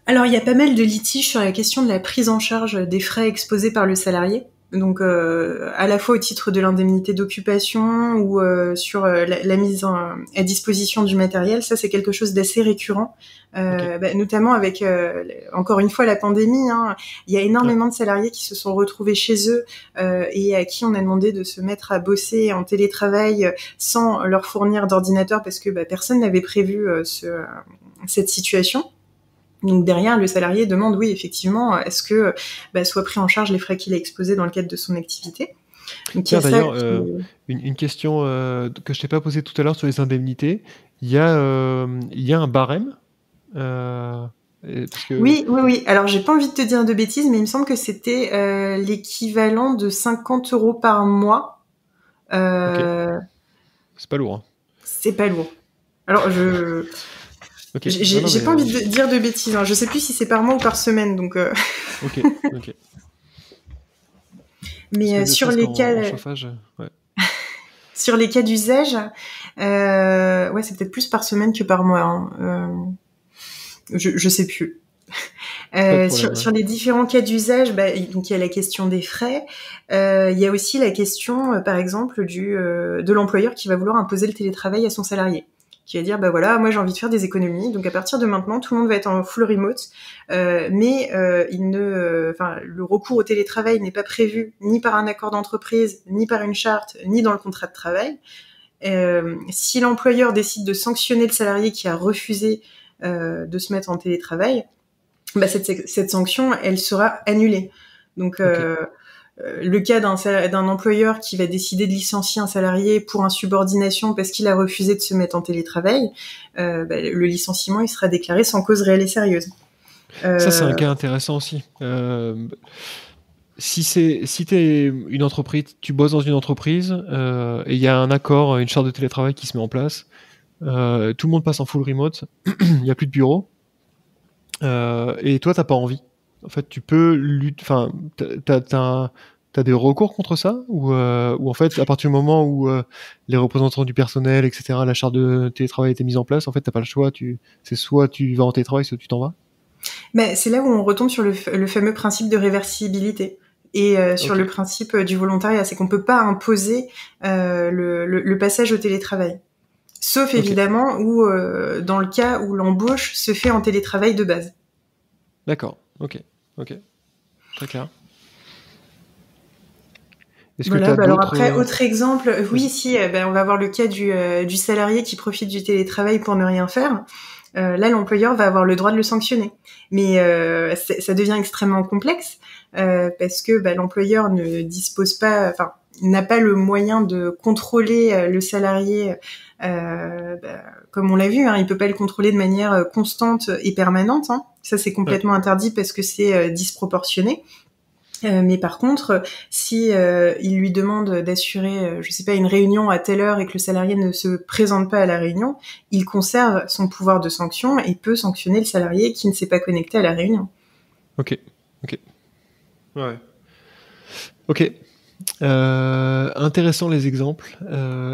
alors, il y a pas mal de litiges sur la question de la prise en charge des frais exposés par le salarié. Donc, à la fois au titre de l'indemnité d'occupation ou sur la mise à disposition du matériel, ça c'est quelque chose d'assez récurrent, Ok, notamment avec encore une fois la pandémie. Hein, il y a ouais, énormément de salariés qui se sont retrouvés chez eux et à qui on a demandé de se mettre à bosser en télétravail sans leur fournir d'ordinateur parce que personne n'avait prévu cette situation. Donc derrière, le salarié demande, oui, effectivement, est-ce que soit pris en charge les frais qu'il a exposés dans le cadre de son activité. Donc il y tiens a ça d'ailleurs, une question que je t'ai pas posée tout à l'heure sur les indemnités, il y a un barème. Euh, Parce que... Oui, oui, oui. Alors, j'ai pas envie de te dire de bêtises, mais il me semble que c'était l'équivalent de 50 € par mois. Ok, Euh, c'est pas lourd. Hein. c'est pas lourd. Alors, Ok, non, non, j'ai mais... pas envie de dire de bêtises. Hein. Je sais plus si c'est par mois ou par semaine, donc. Ok, ok. Parce Mais que ne sur serait-ce les qu'en cas, chauffage, ouais. sur les cas d'usage, ouais, c'est peut-être plus par semaine que par mois. Hein. Je sais plus. Pas de problème, ouais. Sur les différents cas d'usage, bah, donc il y a la question des frais. Il y a aussi la question, par exemple, de l'employeur qui va vouloir imposer le télétravail à son salarié, qui va dire bah voilà, moi j'ai envie de faire des économies, donc à partir de maintenant tout le monde va être en full remote, mais le recours au télétravail n'est pas prévu ni par un accord d'entreprise, ni par une charte, ni dans le contrat de travail. Si l'employeur décide de sanctionner le salarié qui a refusé de se mettre en télétravail, bah cette sanction, elle sera annulée. Donc, Ok. le cas d'un employeur qui va décider de licencier un salarié pour insubordination parce qu'il a refusé de se mettre en télétravail, le licenciement, il sera déclaré sans cause réelle et sérieuse. Ça, c'est un cas intéressant aussi. Si t'es une entreprise, tu bosses dans une entreprise et il y a un accord, une charte de télétravail qui se met en place, tout le monde passe en full remote, il n'y a plus de bureau, et toi, t'as pas envie. En fait, tu peux lutter. Enfin, t'as des recours contre ça ou en fait, à partir du moment où les représentants du personnel, etc., la charte de télétravail a été mise en place, en fait, t'as pas le choix. C'est soit tu vas en télétravail, soit tu t'en vas. Mais c'est là où on retombe sur le fameux principe de réversibilité et sur Ok. le principe du volontariat, c'est qu'on peut pas imposer le passage au télétravail. Sauf Ok. évidemment où, dans le cas où l'embauche se fait en télétravail de base. D'accord. Ok. Ok. Très clair. Est-ce que tu Voilà, as bah alors d'autres... après, autre exemple, oui, Vas-y. si, on va avoir le cas du salarié qui profite du télétravail pour ne rien faire. Là, l'employeur va avoir le droit de le sanctionner. Mais ça devient extrêmement complexe parce que l'employeur ne dispose pas, enfin, n'a pas le moyen de contrôler le salarié. Comme on l'a vu, hein, il peut pas le contrôler de manière constante et permanente. Hein. Ça, c'est Ouais. complètement interdit parce que c'est disproportionné. Mais par contre, si il lui demande d'assurer, je sais pas, une réunion à telle heure et que le salarié ne se présente pas à la réunion, il conserve son pouvoir de sanction et peut sanctionner le salarié qui ne s'est pas connecté à la réunion. Ok. Ok. Ouais. Ok. Intéressant les exemples.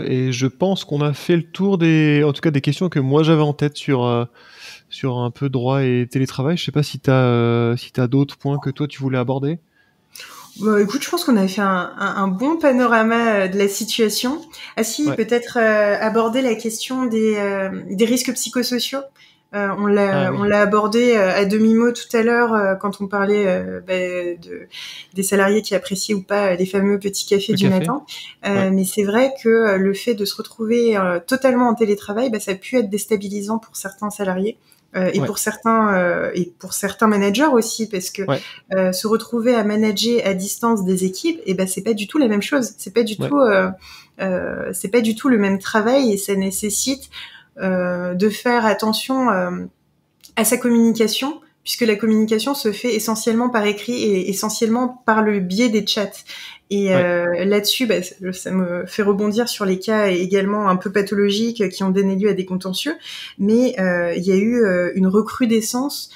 Et je pense qu'on a fait le tour en tout cas des questions que moi j'avais en tête sur un peu droit et télétravail. Je sais pas si t'as d'autres points que toi tu voulais aborder. Bon, écoute, je pense qu'on a fait un bon panorama de la situation. Ah si, Ouais. peut-être aborder la question des risques psychosociaux. Ah On oui. l'a abordé à demi-mot tout à l'heure quand on parlait des salariés qui appréciaient ou pas les fameux petits cafés Le du café. matin. Ouais. Mais c'est vrai que le fait de se retrouver totalement en télétravail, ça a pu être déstabilisant pour certains salariés. Ouais. Et pour certains managers aussi, parce que Ouais. se retrouver à manager à distance des équipes, et c'est pas du tout la même chose. C'est pas du tout le même travail et ça nécessite de faire attention à sa communication, puisque la communication se fait essentiellement par écrit et essentiellement par le biais des chats. Et Ouais. là-dessus, ça me fait rebondir sur les cas également un peu pathologiques qui ont donné lieu à des contentieux, mais il y a eu une recrudescence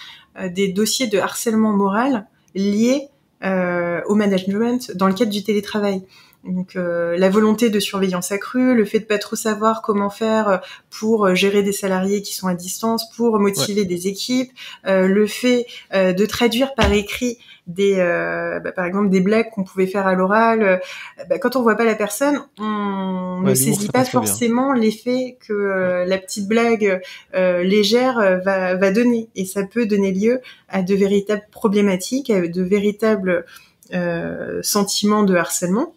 des dossiers de harcèlement moral liés au management dans le cadre du télétravail. Donc la volonté de surveillance accrue, le fait de pas trop savoir comment faire pour gérer des salariés qui sont à distance, pour Ouais. motiver des équipes, le fait de traduire par écrit par exemple des blagues qu'on pouvait faire à l'oral. Quand on voit pas la personne, on ne Ouais. L'humour, saisit ça pas passe pas bien. forcément l'effet que Ouais. la petite blague légère va donner, et ça peut donner lieu à de véritables problématiques, à de véritables sentiments de harcèlement.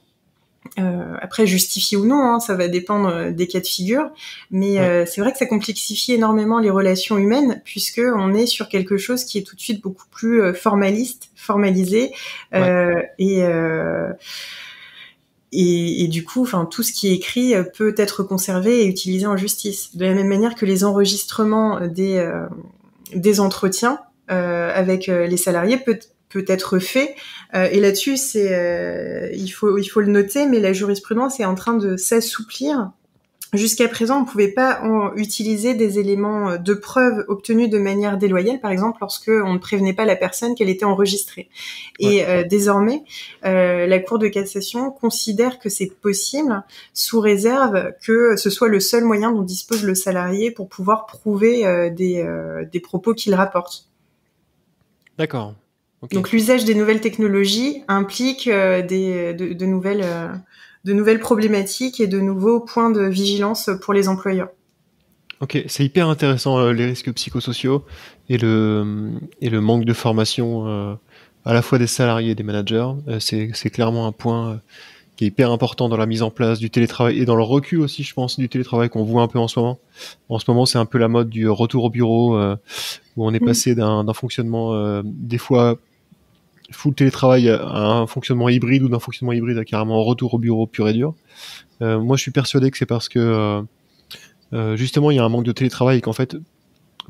Après, justifié ou non, hein, ça va dépendre des cas de figure, mais Ouais. c'est vrai que ça complexifie énormément les relations humaines, puisque on est sur quelque chose qui est tout de suite beaucoup plus formaliste, formalisé, Ouais. et et du coup, enfin, tout ce qui est écrit peut être conservé et utilisé en justice. De la même manière que les enregistrements des entretiens avec les salariés peut être fait. Et là-dessus, il faut le noter, mais la jurisprudence est en train de s'assouplir. Jusqu'à présent, on ne pouvait pas utiliser des éléments de preuve obtenus de manière déloyale, par exemple lorsque on ne prévenait pas la personne qu'elle était enregistrée. Et désormais, la Cour de cassation considère que c'est possible, sous réserve que ce soit le seul moyen dont dispose le salarié pour pouvoir prouver des propos qu'il rapporte. D'accord. Okay. Donc l'usage des nouvelles technologies implique de nouvelles problématiques et de nouveaux points de vigilance pour les employeurs. Ok, c'est hyper intéressant, les risques psychosociaux et le manque de formation à la fois des salariés et des managers. C'est clairement un point qui est hyper important dans la mise en place du télétravail et dans le recul aussi, je pense, du télétravail qu'on voit un peu en ce moment. En ce moment, c'est un peu la mode du retour au bureau où on est passé d'un fonctionnement des fois full télétravail à un fonctionnement hybride ou d'un fonctionnement hybride à carrément un retour au bureau pur et dur. Moi, je suis persuadé que c'est parce que justement, il y a un manque de télétravail et qu'en fait,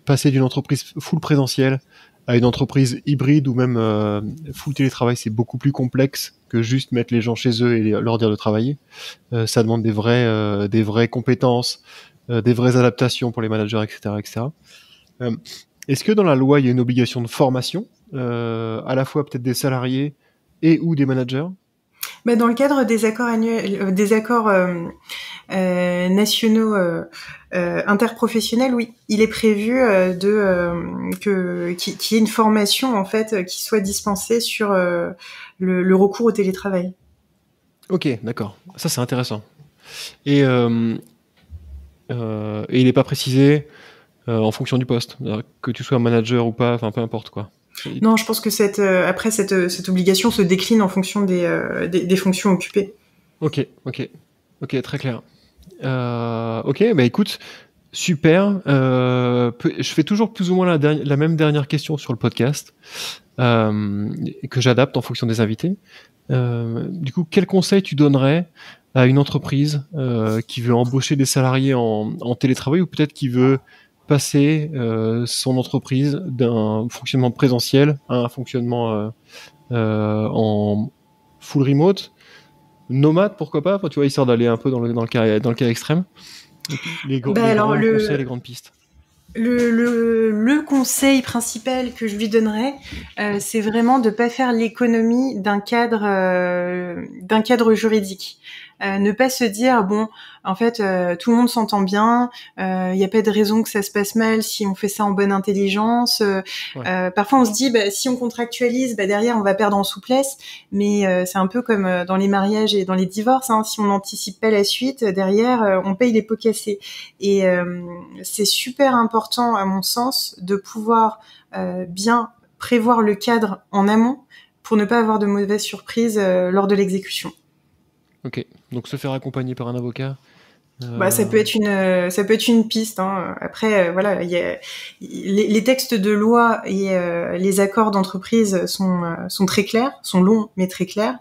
passer d'une entreprise full présentielle à une entreprise hybride ou même full télétravail, c'est beaucoup plus complexe que juste mettre les gens chez eux et leur dire de travailler. Ça demande des vraies compétences, des vraies adaptations pour les managers, etc., etc. Est-ce que dans la loi, il y a une obligation de formation à la fois peut-être des salariés et ou des managers? Dans le cadre des accords nationaux interprofessionnels, oui, il est prévu qu'il y ait une formation en fait qui soit dispensée sur le recours au télétravail. Ok, d'accord. Ça c'est intéressant. Et il n'est pas précisé en fonction du poste, que tu sois manager ou pas, enfin peu importe quoi. Non, je pense que cette obligation se décline en fonction des fonctions occupées. Ok, très clair. Ok, bah écoute, super. Je fais toujours plus ou moins la même dernière question sur le podcast, que j'adapte en fonction des invités. Du coup, quel conseil tu donnerais à une entreprise qui veut embaucher des salariés en télétravail ou peut-être qui veut passer son entreprise d'un fonctionnement présentiel à un fonctionnement en full remote, nomade, pourquoi pas, tu vois, histoire d'aller un peu dans le cas extrême. Les grands conseils, les grandes pistes. Le conseil principal que je lui donnerais, c'est vraiment de pas faire l'économie d'un cadre juridique. Ne pas se dire bon, en fait, tout le monde s'entend bien, il y a pas de raison que ça se passe mal si on fait ça en bonne intelligence. Parfois, on se dit si on contractualise, derrière on va perdre en souplesse, mais c'est un peu comme dans les mariages et dans les divorces. Si on n'anticipe pas la suite, derrière on paye les pots cassés. Et c'est super important, à mon sens, de pouvoir bien prévoir le cadre en amont pour ne pas avoir de mauvaises surprises lors de l'exécution. Ok, donc se faire accompagner par un avocat. Ça peut être une piste. Après, voilà, il y a les textes de loi et les accords d'entreprise sont très clairs, sont longs mais très clairs.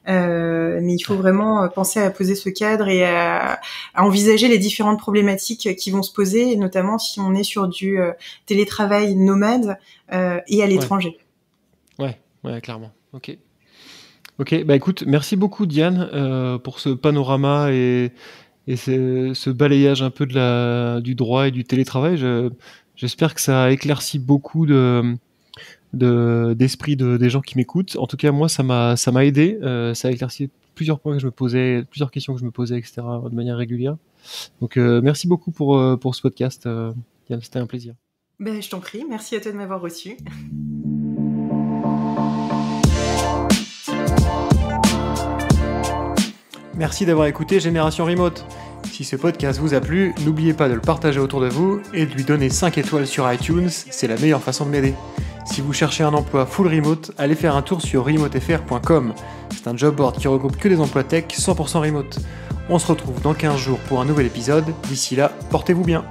Mais il faut vraiment penser à poser ce cadre et à envisager les différentes problématiques qui vont se poser, et notamment si on est sur du télétravail nomade et à l'étranger. Ouais, clairement. Ok, écoute, merci beaucoup Diane pour ce panorama et ce balayage un peu du droit et du télétravail. J'espère que ça a éclairci beaucoup d'esprit des gens qui m'écoutent. En tout cas, moi, ça m'a aidé. Ça a éclairci plusieurs points que je me posais, plusieurs questions que je me posais, etc., de manière régulière. Donc, merci beaucoup pour ce podcast. Diane, c'était un plaisir. Je t'en prie. Merci à toi de m'avoir reçu. Merci d'avoir écouté Génération Remote. Si ce podcast vous a plu, n'oubliez pas de le partager autour de vous et de lui donner 5 étoiles sur iTunes, c'est la meilleure façon de m'aider. Si vous cherchez un emploi full remote, allez faire un tour sur remotefr.com. C'est un job board qui regroupe que des emplois tech 100% remote. On se retrouve dans 15 jours pour un nouvel épisode. D'ici là, portez-vous bien.